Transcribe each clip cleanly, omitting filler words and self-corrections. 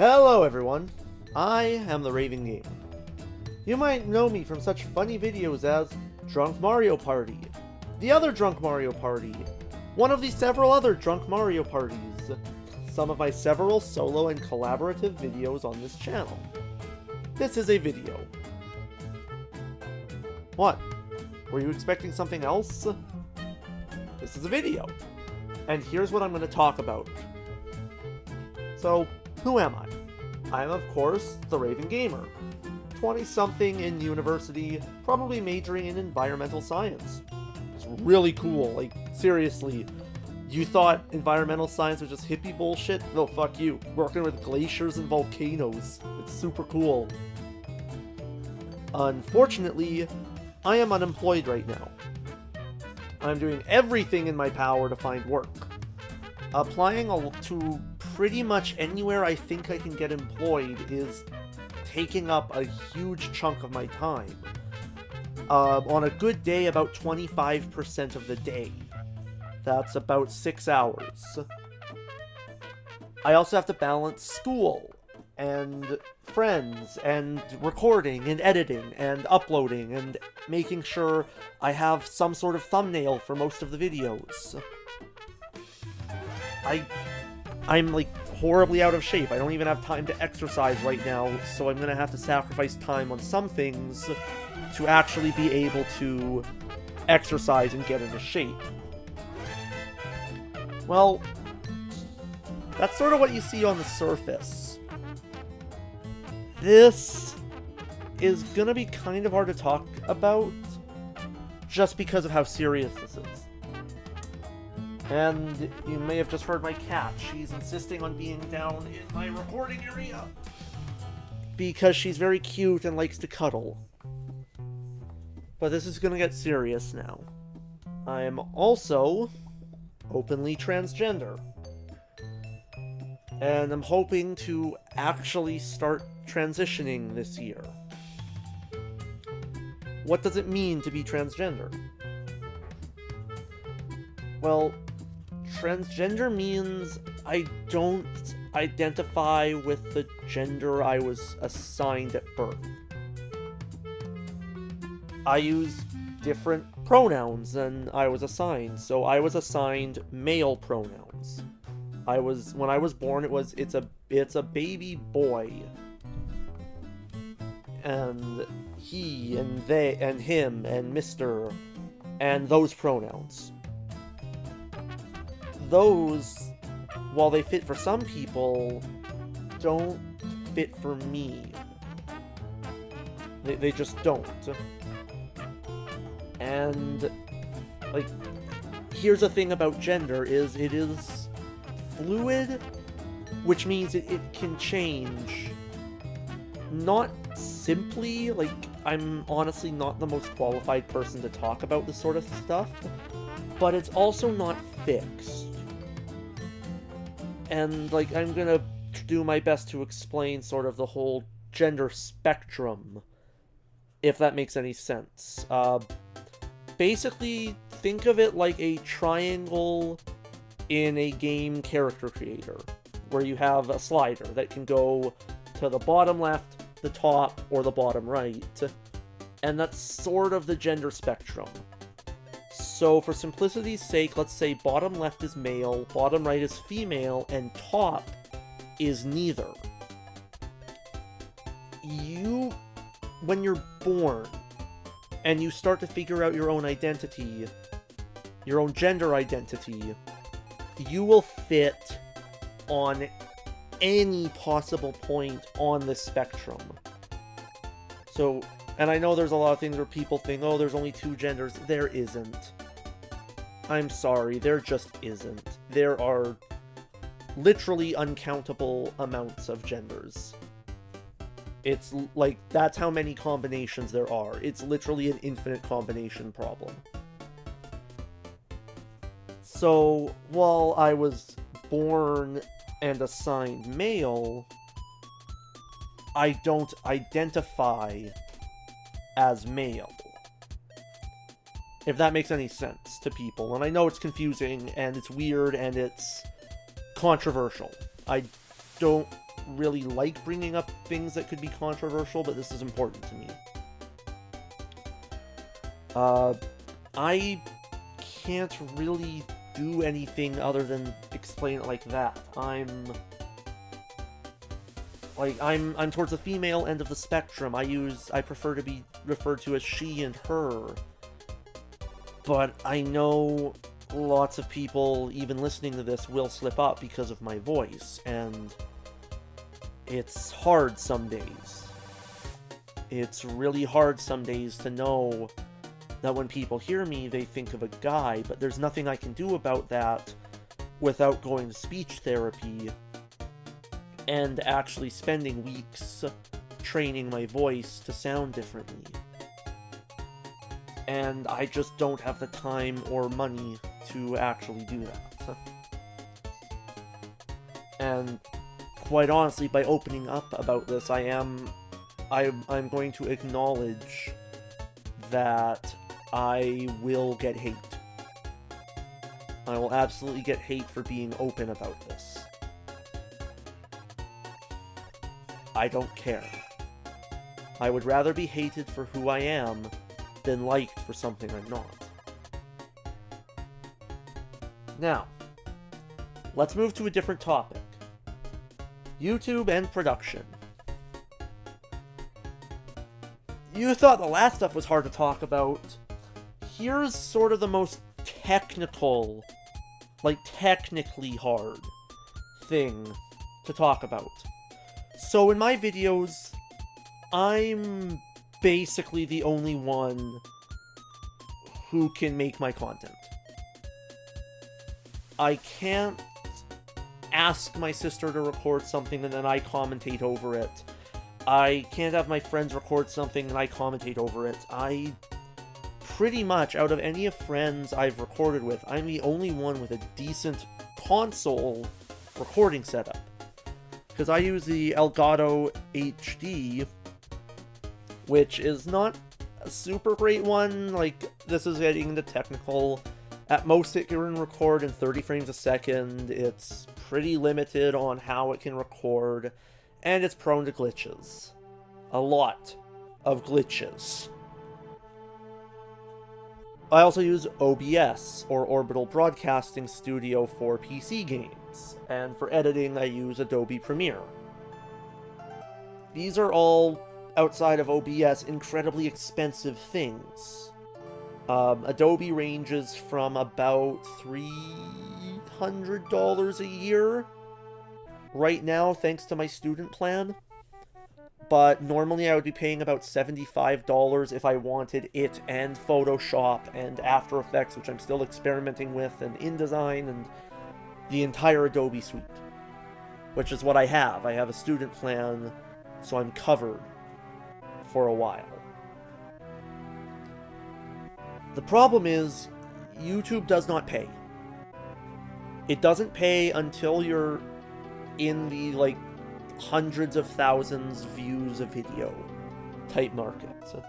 Hello everyone, I am the Raving Gamer. You might know me from such funny videos as Drunk Mario Party, the other Drunk Mario Party, one of the several other Drunk Mario Parties, some of my several solo and collaborative videos on this channel. This is a video. What? Were you expecting something else? This is a video. And here's what I'm going to talk about. So, who am I? I am, of course, the Raving Gamer. 20-something in university, probably majoring in environmental science. It's really cool, like, seriously. You thought environmental science was just hippie bullshit? No, fuck you. Working with glaciers and volcanoes. It's super cool. Unfortunately, I am unemployed right now. I'm doing everything in my power to find work. Applying to pretty much anywhere I think I can get employed is taking up a huge chunk of my time. On a good day, about 25% of the day. That's about 6 hours. I also have to balance school, and friends, and recording, and editing, and uploading, and making sure I have some sort of thumbnail for most of the videos. I'm like horribly out of shape. I don't even have time to exercise right now, so I'm gonna have to sacrifice time on some things to actually be able to exercise and get into shape. Well, that's sort of what you see on the surface. This is gonna be kind of hard to talk about just because of how serious this is. And you may have just heard my cat. She's insisting on being down in my recording area because she's very cute and likes to cuddle. But this is gonna get serious now. I am also openly transgender. And I'm hoping to actually start transitioning this year. What does it mean to be transgender? Well, transgender means I don't identify with the gender I was assigned at birth. I use different pronouns than I was assigned, so I was assigned male pronouns. When I was born, it's a baby boy. And he and they and him and Mr. and those pronouns. Those, while they fit for some people, don't fit for me. They just don't. And, like, here's the thing about gender, is it is fluid, which means it can change. Not simply, like, I'm honestly not the most qualified person to talk about this sort of stuff, but it's also not fixed. And, like, I'm gonna do my best to explain sort of the whole gender spectrum, if that makes any sense. Basically, think of it like a triangle in a game character creator, where you have a slider that can go to the bottom left, the top, or the bottom right, and that's sort of the gender spectrum. So for simplicity's sake, let's say bottom left is male, bottom right is female, and top is neither. When you're born, and you start to figure out your own identity, your own gender identity, you will fit on any possible point on the spectrum. So, and I know there's a lot of things where people think, oh, there's only two genders. There isn't. I'm sorry, there just isn't. There are literally uncountable amounts of genders. It's like, that's how many combinations there are. It's literally an infinite combination problem. So, while I was born and assigned male, I don't identify as male. If that makes any sense to people. And I know it's confusing, and it's weird, and it's controversial. I don't really like bringing up things that could be controversial, but this is important to me. I can't really do anything other than explain it like that. I'm towards the female end of the spectrum. I prefer to be referred to as she and her. But I know lots of people, even listening to this, will slip up because of my voice, and it's hard some days. It's really hard some days to know that when people hear me, they think of a guy, but there's nothing I can do about that without going to speech therapy and actually spending weeks training my voice to sound differently. And I just don't have the time or money to actually do that. And quite honestly, by opening up about this, I'm going to acknowledge that I will get hate. I will absolutely get hate for being open about this. I don't care. I would rather be hated for who I am than liked for something I'm not. Now, let's move to a different topic. YouTube and production. You thought the last stuff was hard to talk about. Here's sort of the most technical, technically hard thing to talk about. So in my videos, I'm basically the only one who can make my content. I can't ask my sister to record something and then I commentate over it. I can't have my friends record something and I commentate over it. I pretty much, out of any of friends I've recorded with, I'm the only one with a decent console recording setup. Because I use the Elgato HD, which is not a super great one. This is getting into technical. At most, it can record in 30 frames a second. It's pretty limited on how it can record, and it's prone to glitches. A lot of glitches. I also use OBS, or Orbital Broadcasting Studio, for PC games, and for editing I use Adobe Premiere. These are all, outside of OBS, incredibly expensive things. Adobe ranges from about $300 a year right now, thanks to my student plan. But normally I would be paying about $75 if I wanted it and Photoshop and After Effects, which I'm still experimenting with, and InDesign, and the entire Adobe suite. Which is what I have. I have a student plan, so I'm covered for a while. The problem is, YouTube does not pay. It doesn't pay until you're in the, hundreds of thousands views a video type market. So,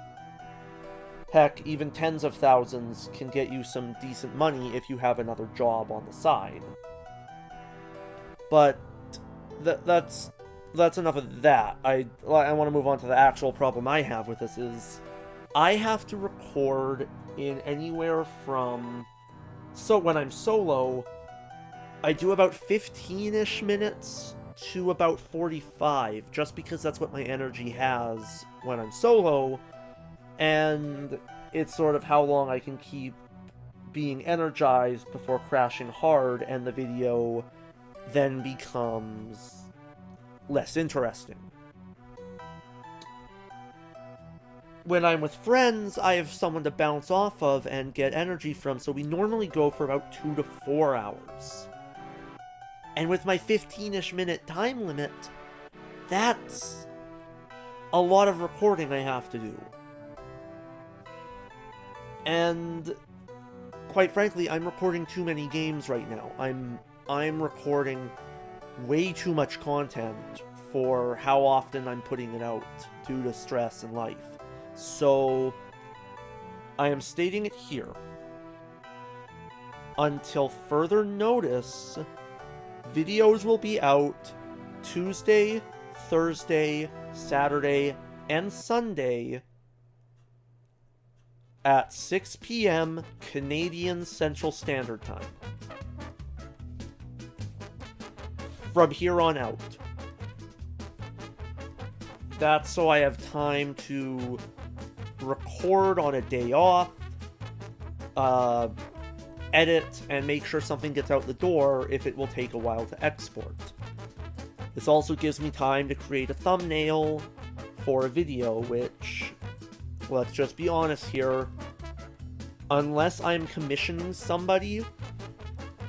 heck, even tens of thousands can get you some decent money if you have another job on the side. But that's enough of that. I want to move on to the actual problem I have with this is I have to record in anywhere from... So when I'm solo, I do about 15-ish minutes to about 45, just because that's what my energy has when I'm solo, and it's sort of how long I can keep being energized before crashing hard, and the video then becomes less interesting. When I'm with friends, I have someone to bounce off of and get energy from, so we normally go for about 2 to 4 hours. And with my 15-ish minute time limit, that's a lot of recording I have to do. And quite frankly, I'm recording too many games right now. I'm recording way too much content for how often I'm putting it out due to stress and life. So I am stating it here. Until further notice, videos will be out Tuesday, Thursday, Saturday, and Sunday at 6 p.m. Canadian Central Standard Time. From here on out. That's so I have time to record on a day off, edit, and make sure something gets out the door if it will take a while to export. This also gives me time to create a thumbnail for a video, which, let's just be honest here, unless I'm commissioning somebody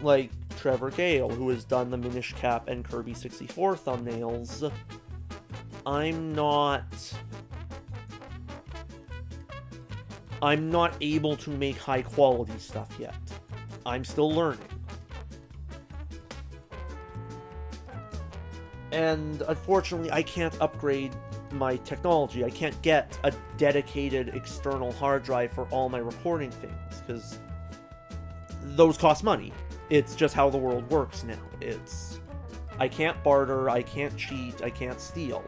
like Trevor Gale, who has done the Minish Cap and Kirby 64 thumbnails, I'm not able to make high quality stuff yet. I'm still learning. And unfortunately, I can't upgrade my technology. I can't get a dedicated external hard drive for all my recording things, because those cost money. It's just how the world works now. I can't barter, I can't cheat, I can't steal.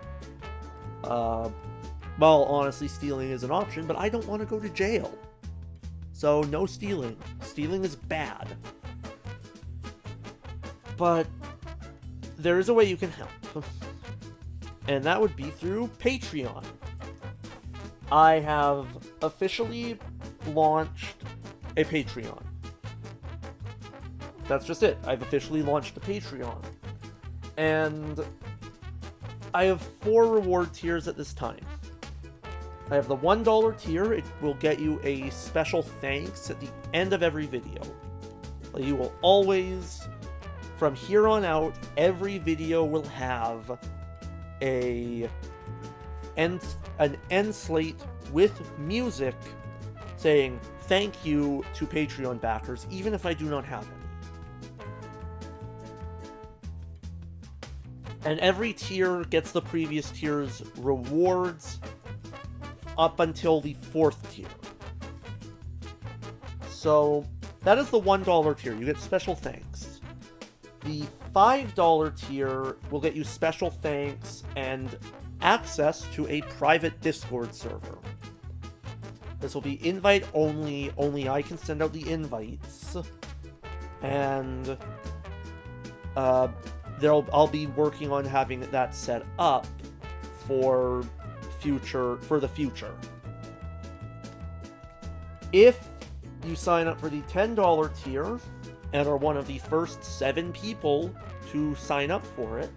Well, honestly, stealing is an option, but I don't want to go to jail. So, no stealing. Stealing is bad. But there is a way you can help. And that would be through Patreon. I have officially launched a Patreon. That's just it. I've officially launched a Patreon. And I have 4 reward tiers at this time. I have the $1 tier. It will get you a special thanks at the end of every video. You will always, from here on out, every video will have an end slate with music saying thank you to Patreon backers, even if I do not have any. And every tier gets the previous tier's rewards up until the 4th tier. So, that is the $1 tier. You get special thanks. The $5 tier will get you special thanks and access to a private Discord server. This will be invite only. Only I can send out the invites. And I'll be working on having that set up for the future. If you sign up for the $10 tier and are one of the first 7 people to sign up for it,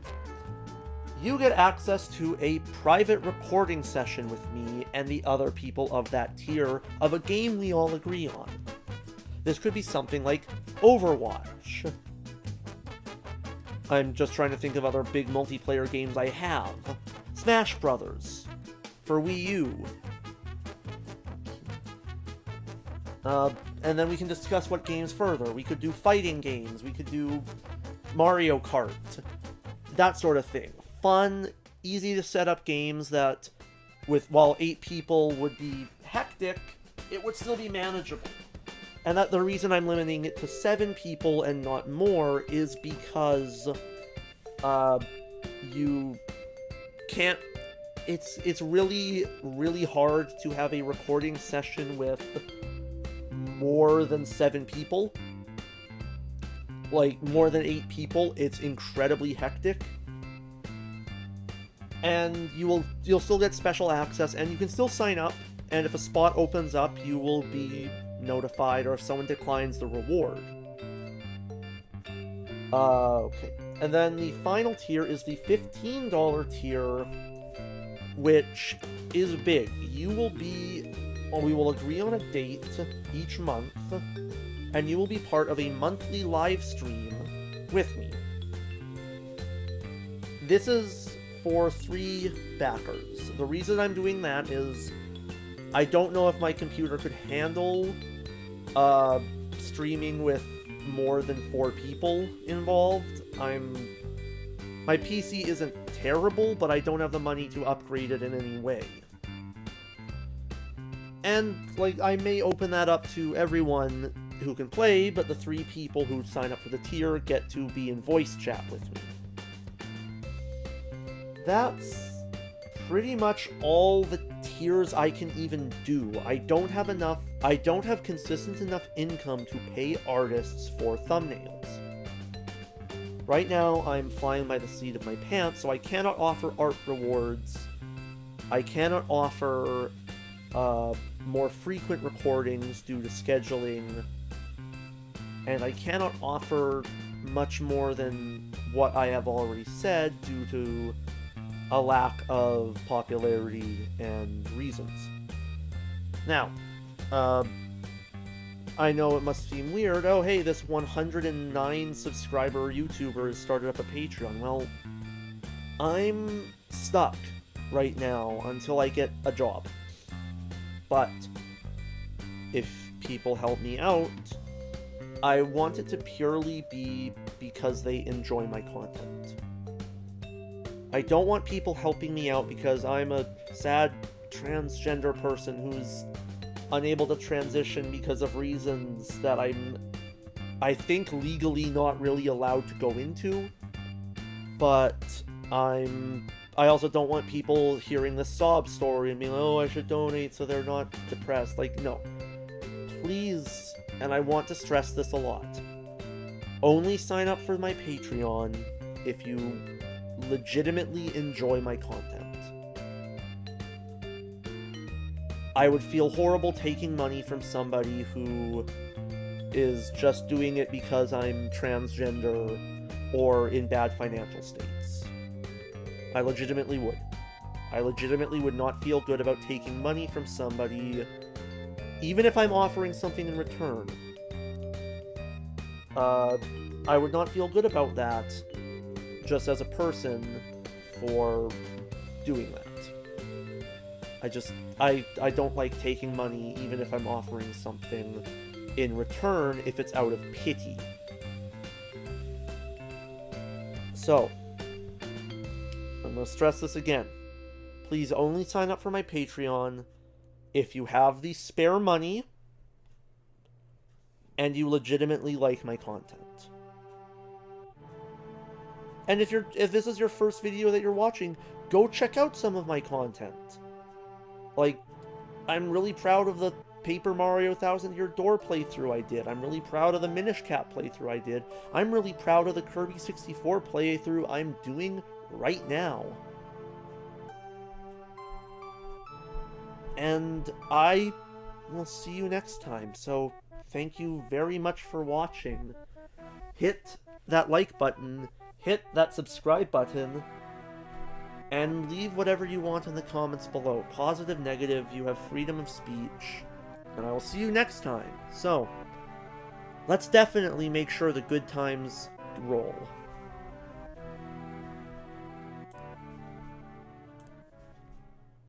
you get access to a private recording session with me and the other people of that tier of a game we all agree on. This could be something like Overwatch. I'm just trying to think of other big multiplayer games I have. Smash Brothers for Wii U. And then we can discuss what games further. We could do fighting games. We could do Mario Kart. That sort of thing. Fun, easy to set up games that, while 8 people would be hectic, it would still be manageable. And that the reason I'm limiting it to 7 people and not more is because you can't. It's really, really hard to have a recording session with more than 7 people. Like, more than 8 people, it's incredibly hectic. And you'll still get special access, and you can still sign up, and if a spot opens up, you will be notified, or if someone declines the reward. Okay. And then the final tier is the $15 tier, which is big. We will agree on a date each month, and you will be part of a monthly live stream with me. This is for 3 backers. The reason I'm doing that is I don't know if my computer could handle streaming with more than 4 people involved. My PC isn't terrible, but I don't have the money to upgrade it in any way. And, I may open that up to everyone who can play, but the 3 people who sign up for the tier get to be in voice chat with me. that's pretty much all the tiers I can even do. I don't have consistent enough income to pay artists for thumbnails. Right now, I'm flying by the seat of my pants, so I cannot offer art rewards. I cannot offer more frequent recordings due to scheduling, and I cannot offer much more than what I have already said due to a lack of popularity and reasons. Now, I know it must seem weird. Oh, hey, this 109 subscriber YouTuber has started up a Patreon. Well, I'm stuck right now until I get a job. But if people help me out, I want it to purely be because they enjoy my content. I don't want people helping me out because I'm a sad transgender person who's unable to transition because of reasons that I think legally not really allowed to go into. But I also don't want people hearing the sob story and being like, oh, I should donate so they're not depressed. Like, no. Please, and I want to stress this a lot, only sign up for my Patreon if you legitimately enjoy my content. I would feel horrible taking money from somebody who is just doing it because I'm transgender or in bad financial states. I legitimately would. I legitimately would not feel good about taking money from somebody, even if I'm offering something in return. I would not feel good about that just as a person for doing that. I don't like taking money even if I'm offering something in return if it's out of pity. So, I'm going to stress this again. Please only sign up for my Patreon if you have the spare money and you legitimately like my content. And if this is your first video that you're watching, go check out some of my content. Like, I'm really proud of the Paper Mario 1000 Year Door playthrough I did. I'm really proud of the Minish Cap playthrough I did. I'm really proud of the Kirby 64 playthrough I'm doing right now. And I will see you next time, so thank you very much for watching. Hit that like button, hit that subscribe button, and leave whatever you want in the comments below. Positive, negative, you have freedom of speech. And I will see you next time. So, let's definitely make sure the good times roll.